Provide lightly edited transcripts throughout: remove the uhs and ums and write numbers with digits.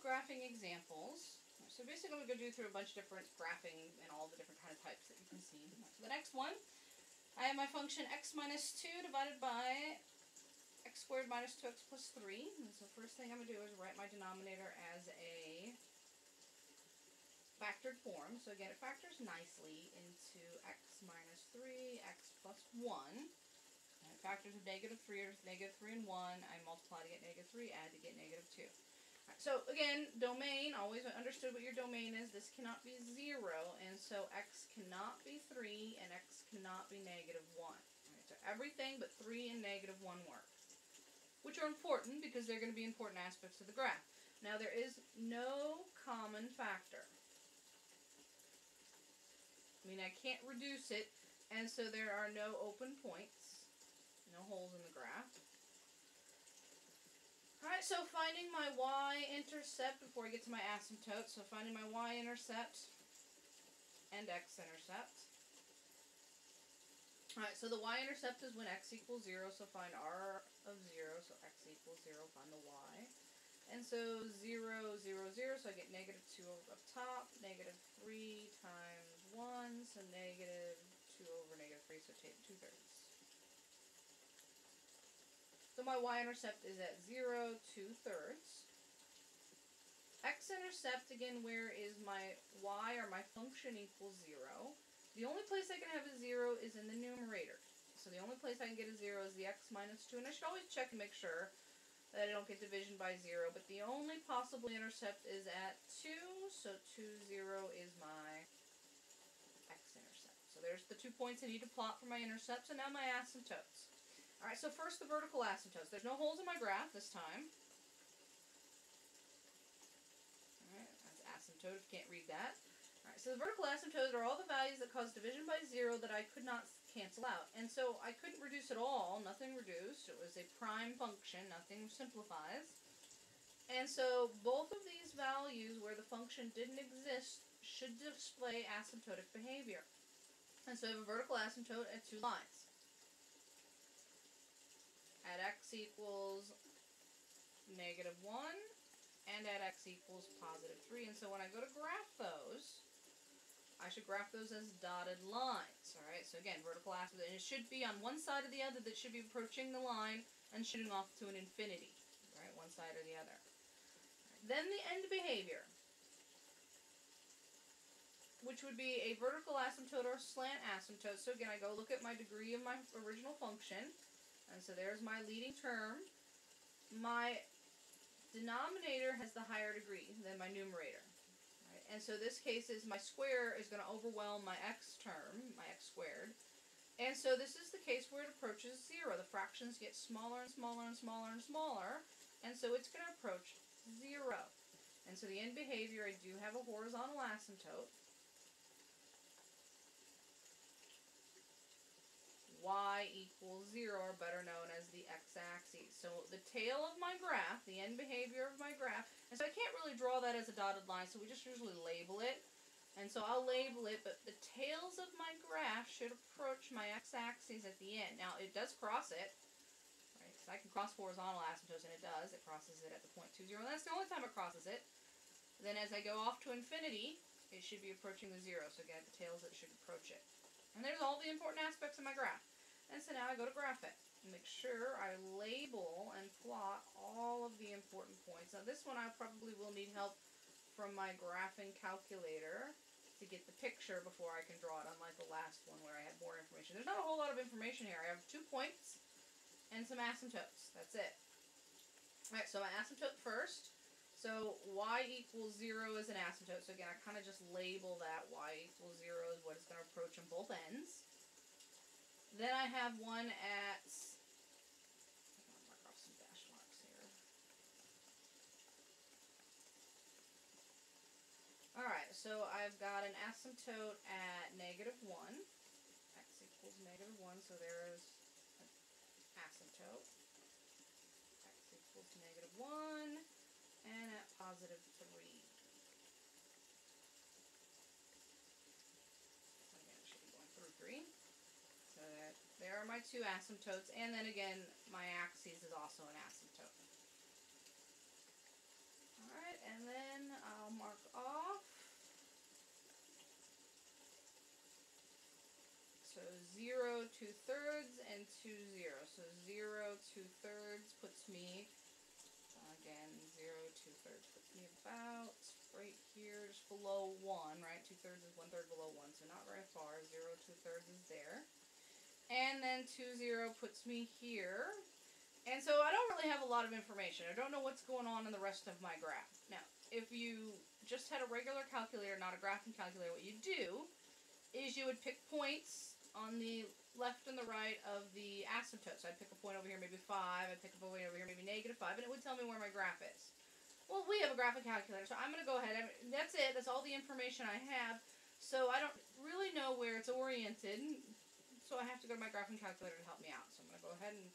graphing examples. So basically I'm going to go through a bunch of different graphing and all the different kind of types that you can see. So the next one, I have my function x minus 2 divided by x squared minus 2x plus 3. And so first thing I'm going to do is write my denominator as a factored form. So again, it factors nicely into x minus 3, x plus 1. And it factors with negative 3 or negative 3 and 1. I multiply to get negative 3, add to get negative 2. Right, so again, domain, always understood what your domain is. This cannot be 0, and so x cannot be 3 and x cannot be negative 1. Right, so everything but 3 and negative 1 work, which are important because they're going to be important aspects of the graph. Now there is no common factor. I mean, I can't reduce it, and so there are no open points, no holes in the graph. Alright, so finding my Y-intercept before I get to my asymptote. So finding my Y-intercept and X-intercept. Alright, so the Y-intercept is when X equals 0, so find R of 0, so X equals 0, find the Y. And so 0, 0, 0, so I get negative 2 up top, negative 3 times 1, so negative 2 over negative 3, so take 2/3. So my Y-intercept is at 0, 2/3. X-intercept, again, where is my Y or my function equals 0. The only place I can have a 0 is in the numerator. So the only place I can get a 0 is the x minus 2. And I should always check and make sure that I don't get division by 0. But the only possible intercept is at 2. So 2, 0 is my x-intercept. So there's the 2 points I need to plot for my intercepts. And now my asymptotes. Alright, so first the vertical asymptotes. There's no holes in my graph this time. Alright, that's asymptote if you can't read that. Alright, so the vertical asymptotes are all the values that cause division by 0 that I could not cancel out. And so I couldn't reduce at all. Nothing reduced. It was a prime function. Nothing simplifies. And so both of these values where the function didn't exist should display asymptotic behavior. And so I have a vertical asymptote at 2 lines. At x equals negative 1, and at x equals positive 3. And so when I go to graph those, I should graph those as dotted lines. Alright, so again, vertical asymptote, and it should be on one side or the other that should be approaching the line and shooting off to an infinity. Right, one side or the other. Then the end behavior, which would be a vertical asymptote or a slant asymptote. So again, I go look at my degree of my original function. And so there's my leading term. My denominator has the higher degree than my numerator. Right? And so this case is my square is going to overwhelm my x term, my x squared. And so this is the case where it approaches 0. The fractions get smaller and smaller and smaller and smaller. And so it's going to approach 0. And so the end behavior, I do have a horizontal asymptote. Y equals 0, or better known as the x-axis. So the tail of my graph, the end behavior of my graph, and so I can't really draw that as a dotted line, so we just usually label it. And so I'll label it, but the tails of my graph should approach my x-axis at the end. Now, it does cross it, right? So I can cross horizontal asymptotes, and it does. It crosses it at the point 2, 0, and that's the only time it crosses it. Then as I go off to infinity, it should be approaching the 0, so again, at the tails it should approach it. And there's all the important aspects of my graph. And so now I go to graph it. And make sure I label and plot all of the important points. Now this one I probably will need help from my graphing calculator to get the picture before I can draw it, unlike the last one where I had more information. There's not a whole lot of information here. I have 2 points and some asymptotes. That's it. Alright, so my asymptote first. So y equals 0 is an asymptote. So again, I kind of just label that y equals 0 is what it's going to approach on both ends. Then I have one at, I'll mark off some dash marks here. Alright, so I've got an asymptote at negative 1. X equals negative 1, so there's an asymptote. X equals negative 1. And at positive 3. Again, it should be going through 3. So there are my 2 asymptotes. And then again, my axis is also an asymptote. Alright, and then 0. So 0 2/3 puts me, again, 0 2/3 puts me about right here, just below 1, right? 2/3 is 1/3 below 1, so not very far. 0 2/3 is there. And then 2 0 puts me here. And so I don't really have a lot of information. I don't know what's going on in the rest of my graph. Now, if you just had a regular calculator, not a graphing calculator, what you do is you would pick points on the left and the right of the asymptote. So I'd pick a point over here, maybe 5. I'd pick a point over here, maybe -5, and it would tell me where my graph is. Well, we have a graphing calculator, so I'm going to go ahead. That's it. That's all the information I have. So I don't really know where it's oriented. So I have to go to my graphing calculator to help me out. So I'm going to go ahead and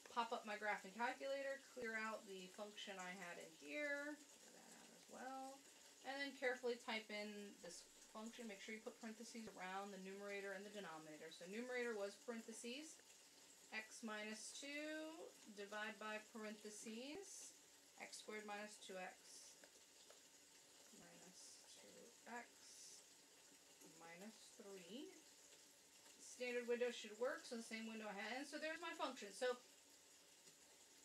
pop up my graphing calculator, clear out the function I had in here, clear that out as well, and then carefully type in this function. Make sure you put parentheses around the numerator and the denominator. So numerator was parentheses, x minus 2, divide by parentheses, x squared minus 2x minus 2x minus 3. Standard window should work, so the same window I had. And so there's my function. So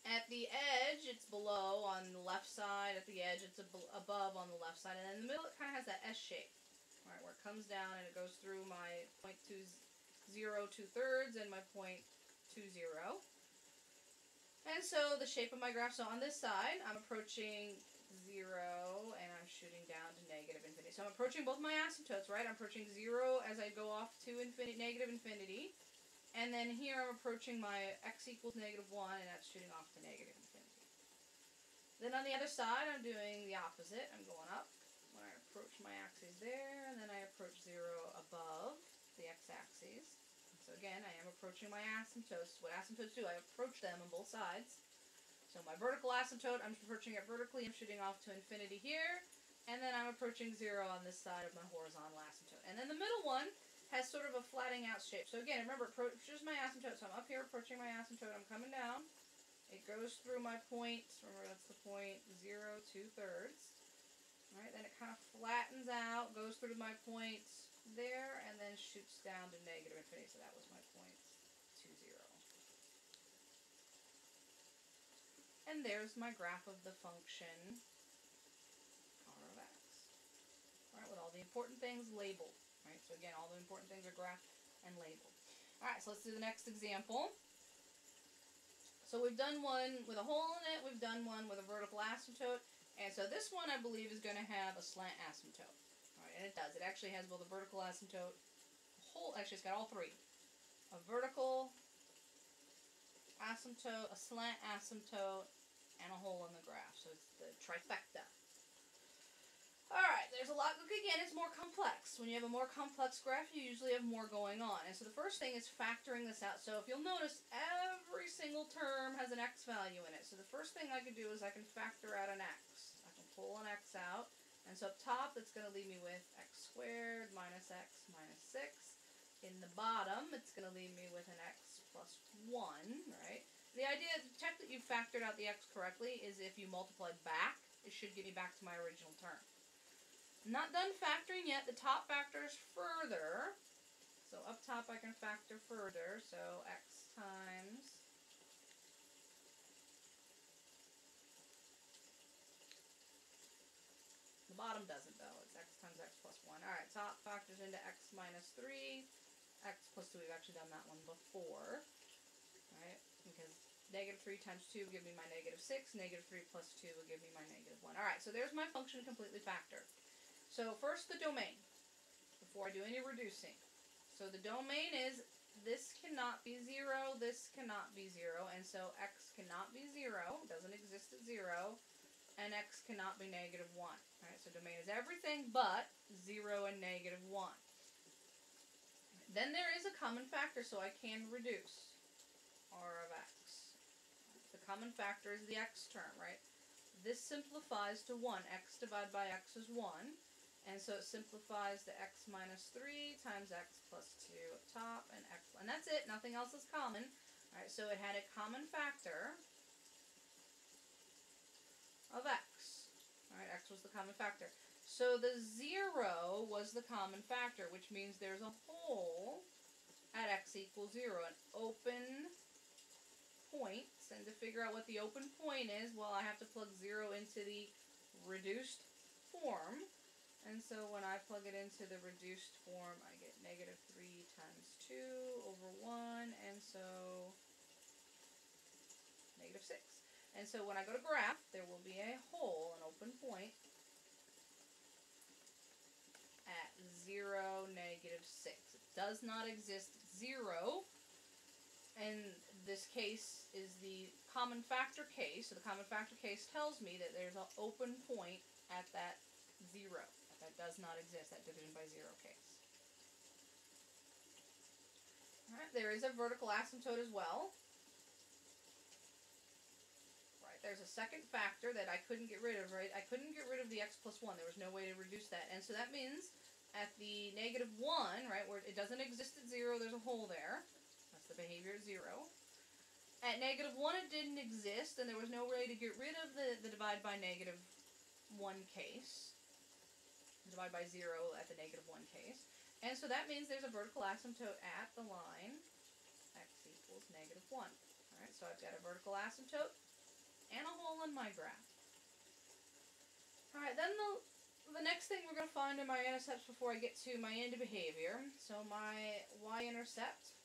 at the edge, it's below on the left side. At the edge, it's above on the left side. And in the middle, it kind of has that S shape, right, where it comes down and it goes through my 0 2/3 and my 0.20. And so the shape of my graph, so on this side, I'm approaching 0 and I'm shooting down to -infinity. So I'm approaching both my asymptotes, right? I'm approaching 0 as I go off to infinity, -infinity. And then here I'm approaching my x equals -1 and that's shooting off to -infinity. Then on the other side, I'm doing the opposite. I'm going up when I approach my axes there, and then I approach 0 above the x-axis. So again, I am approaching my asymptotes. What asymptotes do, I approach them on both sides. So my vertical asymptote, I'm approaching it vertically. I'm shooting off to infinity here. And then I'm approaching 0 on this side of my horizontal asymptote. And then the middle one has sort of a flattening out shape. So again, remember, approaches my asymptote. So I'm up here approaching my asymptote. I'm coming down. It goes through my point. Remember, that's the point 0 2/3. All right, then it kind of flattens out, goes through to my point there, and then shoots down to -infinity. So that was my point 20. And there's my graph of the function r of x. All right, with all the important things labeled. Right, so again, all the important things are graphed and labeled. All right, so let's do the next example. So we've done one with a hole in it. We've done one with a vertical asymptote. And so this one, I believe, is going to have a slant asymptote. All right, and it does. It actually has both a vertical asymptote, actually it's got all three. A vertical asymptote, a slant asymptote, and a hole in the graph. So it's the trifecta. Alright, there's a lot. Again, it's more complex. When you have a more complex graph, you usually have more going on. And so the first thing is factoring this out. So if you'll notice, every single term has an x value in it. So the first thing I can do is I can factor out an x. I can pull an x out. And so up top, that's going to leave me with x squared minus x minus 6. In the bottom, it's going to leave me with an x plus 1, right? The idea to check that you factored out the x correctly is if you multiply back, it should get me back to my original term. Not done factoring yet. The top factors further. So up top I can factor further. So x times the bottom doesn't though. It's x times x plus 1. Alright, top factors into x minus 3. X plus 2, we've actually done that one before. Alright, because -3 times 2 will give me my -6. -3 plus 2 will give me my -1. Alright, so there's my function completely factored. So first the domain, before I do any reducing. So the domain is this cannot be 0, this cannot be 0, and so x cannot be 0, doesn't exist at 0, and x cannot be -1. Alright, so domain is everything but 0 and -1. Then there is a common factor, so I can reduce r of x. The common factor is the x term, right? This simplifies to 1. X divided by x is 1. And so it simplifies to x minus 3 times x plus 2 up top, and that's it. Nothing else is common. Alright, so it had a common factor of x. Alright, x was the common factor. So the 0 was the common factor, which means there's a hole at x equals 0, an open points, and to figure out what the open point is, well, I have to plug 0 into the reduced form. And so when I plug it into the reduced form, I get negative 3 times 2 over 1, and so negative 6. And so when I go to graph, there will be a hole, an open point, at 0, negative 6. It does not exist at 0, and this case is the common factor case. So the common factor case tells me that there's an open point at that 0. That does not exist, that division by 0 case. Alright, there is a vertical asymptote as well. Right, there's a second factor that I couldn't get rid of, right? I couldn't get rid of the x plus 1. There was no way to reduce that. And so that means at the negative 1, right, where it doesn't exist at 0, there's a hole there. That's the behavior at 0. At negative 1, it didn't exist, and there was no way to get rid of the divide by negative 1 case. Divide by 0 at the negative 1 case. And so that means there's a vertical asymptote at the line x equals negative 1. Alright, so I've got a vertical asymptote and a hole in my graph. Alright, then the next thing we're going to find are my intercepts before I get to my end behavior. So my y-intercept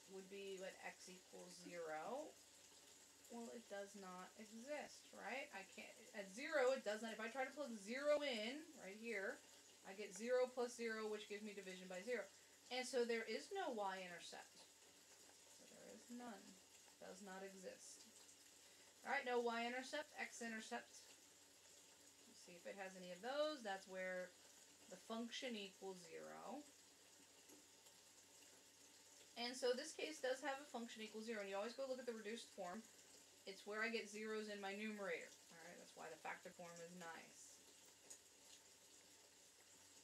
would be what x equals 0. Well, it does not exist, right? I can't, at 0, it does not, if I try to plug 0 in, right here, I get 0 plus 0, which gives me division by 0. And so there is no y-intercept. So there is none. Does not exist. Alright, no y-intercept, x-intercept. Let's see if it has any of those. That's where the function equals 0. And so this case does have a function equals 0, and you always go look at the reduced form. It's where I get zeros in my numerator. Alright, that's why the factor form is nice.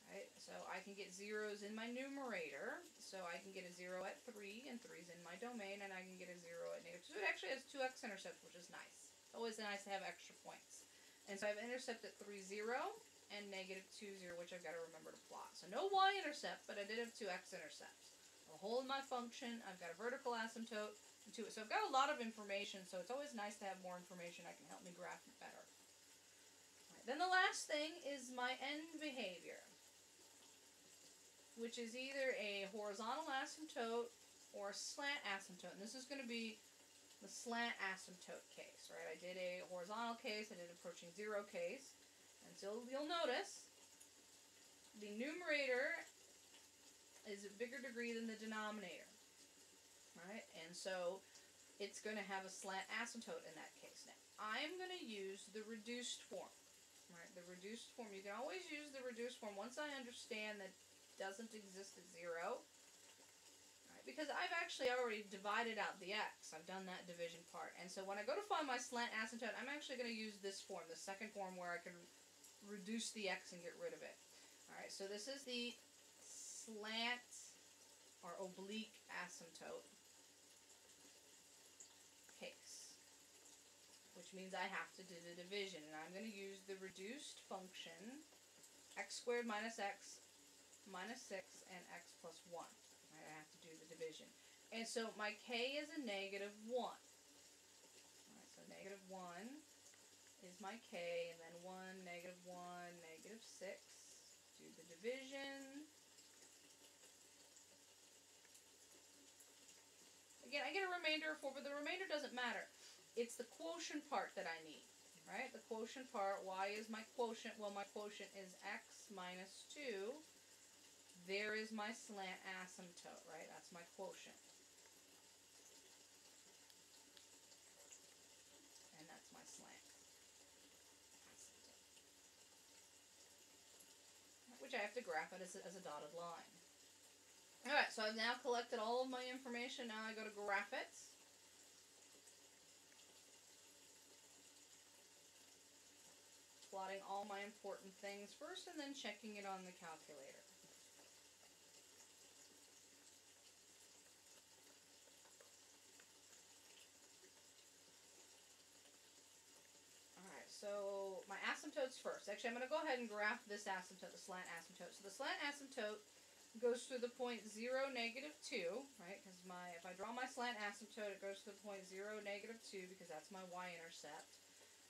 Alright, so I can get zeros in my numerator. So I can get a 0 at 3, and 3's in my domain, and I can get a 0 at negative 2. It actually has 2 x-intercepts, which is nice. It's always nice to have extra points. And so I have intercept at 3, 0, and negative 2, 0, which I've got to remember to plot. So no y-intercept, but I did have 2 x-intercepts. A hole in my function, I've got a vertical asymptote, to it. So I've got a lot of information, so it's always nice to have more information that can help me graph it better. Right, then the last thing is my end behavior, which is either a horizontal asymptote or a slant asymptote. And this is going to be the slant asymptote case, right? I did a horizontal case, I did approaching 0 case, and so you'll notice the numerator is a bigger degree than the denominator. Right, and so it's going to have a slant asymptote in that case. Now, I'm going to use the reduced form. Right, the reduced form. You can always use the reduced form once I understand that it doesn't exist at 0. Right, because I've actually already divided out the x. I've done that division part. And so when I go to find my slant asymptote, I'm actually going to use this form, the second form where I can reduce the x and get rid of it. Alright, so this is the slant or oblique asymptote case, which means I have to do the division, and I'm going to use the reduced function x squared minus x minus 6 and x plus 1. Right, I have to do the division. And so my k is a negative 1. Alright, so negative 1 is my k, and then 1, negative 1, negative 6. Do the division. Again, I get a remainder of 4, but the remainder doesn't matter. It's the quotient part that I need, right? The quotient part, y is my quotient. Well, my quotient is x minus 2. There is my slant asymptote, right? That's my quotient. And that's my slant asymptote, which I have to graph it as a dotted line. Alright, so I've now collected all of my information. Now I go to graph it. Plotting all my important things first and then checking it on the calculator. Alright, so my asymptotes first. Actually, I'm going to go ahead and graph this asymptote, the slant asymptote. So the slant asymptote goes through the point 0, -2, right? Because if I draw my slant asymptote, it goes to the point 0, -2, because that's my y-intercept.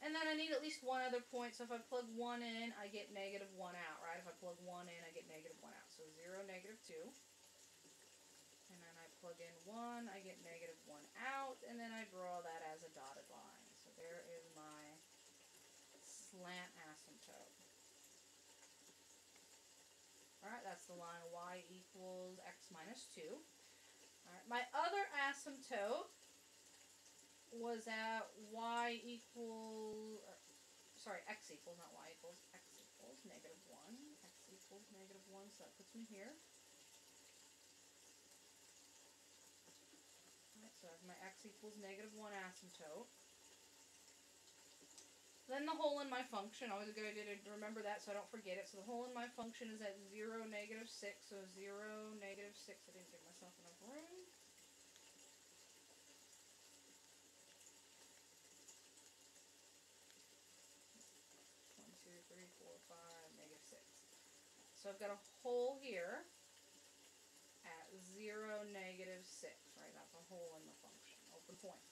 And then I need at least one other point, so if I plug 1 in, I get -1 out, right? If I plug 1 in, I get -1 out. So 0, -2. And then I plug in 1, I get -1 out, and then I draw that as a dotted line. So there is my slant asymptote. Alright, that's the line y equals x minus 2. Alright, my other asymptote was at y equals, x equals, not y equals, x equals -1. X equals -1, so that puts me here. Alright, so I have my x equals -1 asymptote. Then the hole in my function, always a good idea to remember that so I don't forget it. So the hole in my function is at 0, -6. So 0, -6. I didn't give myself enough room. One, two, three, four, five, -6. So I've got a hole here at 0, -6. Right, that's a hole in the function. Open point.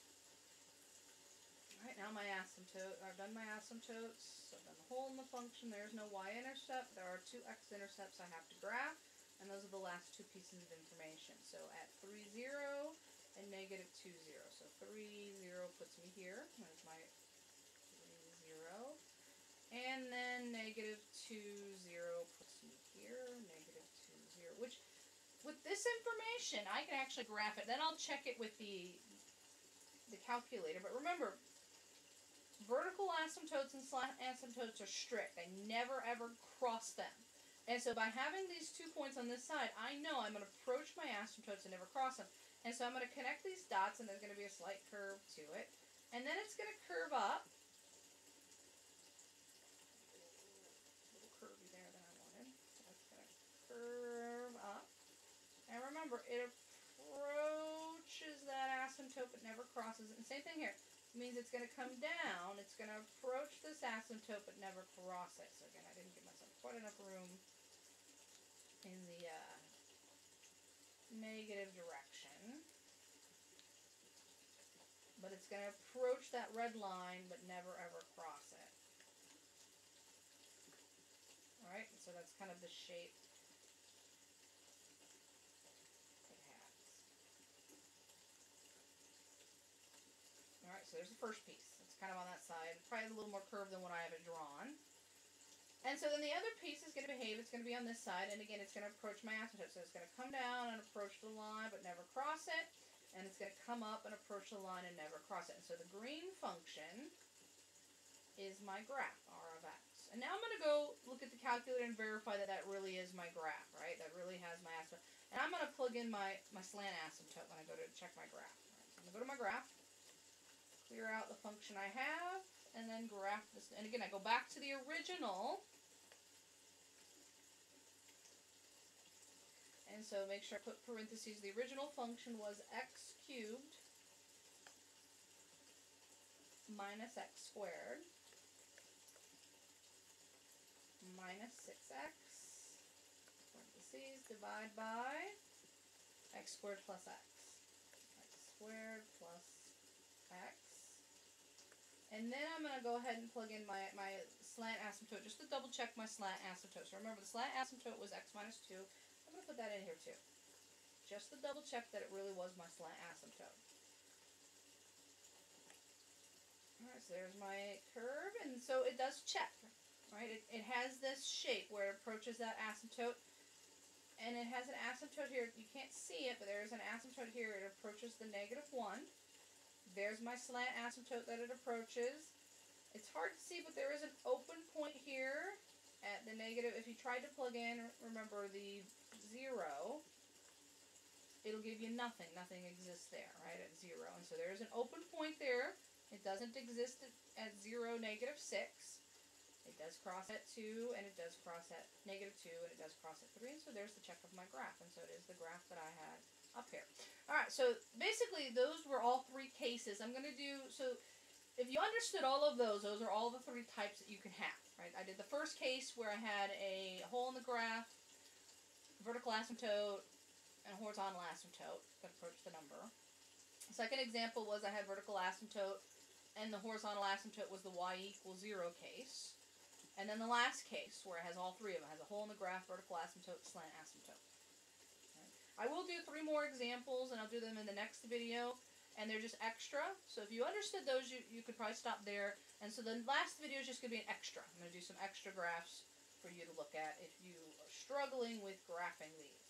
Alright, now my asymptote. I've done my asymptotes. I've done the hole in the function. There's no y-intercept. There are 2 x-intercepts I have to graph. And those are the last 2 pieces of information. So at 3, 0 and -2, 0. So 3, 0 puts me here. There's my 3, 0. And then -2, 0 puts me here. -2, 0. Which, with this information, I can actually graph it. Then I'll check it with the calculator. But remember, vertical asymptotes and slant asymptotes are strict. I never ever cross them. And so by having these 2 points on this side, I know I'm going to approach my asymptotes and never cross them. And so I'm going to connect these dots, and there's going to be a slight curve to it. And then it's going to curve up. A little curvy there than I wanted. So it's going to curve up. And remember, it approaches that asymptote but never crosses it. And same thing here. It means it's going to come down. It's going to approach this asymptote but never cross it. So again, I didn't give myself quite enough room in the negative direction. But it's going to approach that red line but never ever cross it. Alright, so that's kind of the shape it has. Alright, so there's the first piece. It's kind of on that side. Probably a little more curved than what I have it drawn. And so then the other piece is going to behave. It's going to be on this side. And again, it's going to approach my asymptote. So it's going to come down and approach the line but never cross it. And it's going to come up and approach the line and never cross it. And so the green function is my graph, R of x. And now I'm going to go look at the calculator and verify that that really is my graph, right? That really has my asymptote. And I'm going to plug in my slant asymptote when I go to check my graph. Right, so I'm going to go to my graph, clear out the function I have, and then graph this. And again, I go back to the original. And so make sure I put parentheses. The original function was x cubed minus x squared minus 6x, parentheses, divide by x squared plus x. X squared plus x. And then I'm going to go ahead and plug in my slant asymptote just to double check my slant asymptote. So remember, the slant asymptote was x minus 2. I'm going to put that in here too. Just to double check that it really was my slant asymptote. Alright, so there's my curve, and so it does check. Right? It has this shape where it approaches that asymptote, and it has an asymptote here. You can't see it, but there's an asymptote here. It approaches the -1. There's my slant asymptote that it approaches. It's hard to see, but there is an open point here at the negative. If you tried to plug in, remember the 0, it'll give you nothing. Nothing exists there, right, at 0. And so there's an open point there. It doesn't exist at 0, -6. It does cross at 2, and it does cross at -2, and it does cross at 3. And so there's the check of my graph. And so it is the graph that I had up here. Alright, so basically those were all 3 cases. I'm going to do, so if you understood all of those are all the 3 types that you can have, right? I did the first case where I had a hole in the graph, vertical asymptote, and horizontal asymptote. Got to approach the number. The second example was I had vertical asymptote, and the horizontal asymptote was the y=0 case. And then the last case, where it has all three of them, has a hole in the graph, vertical asymptote, slant asymptote. Right. I will do 3 more examples, and I'll do them in the next video, and they're just extra. So if you understood those, you could probably stop there. And so the last video is just going to be an extra. I'm going to do some extra graphs for you to look at if you are struggling with graphing these.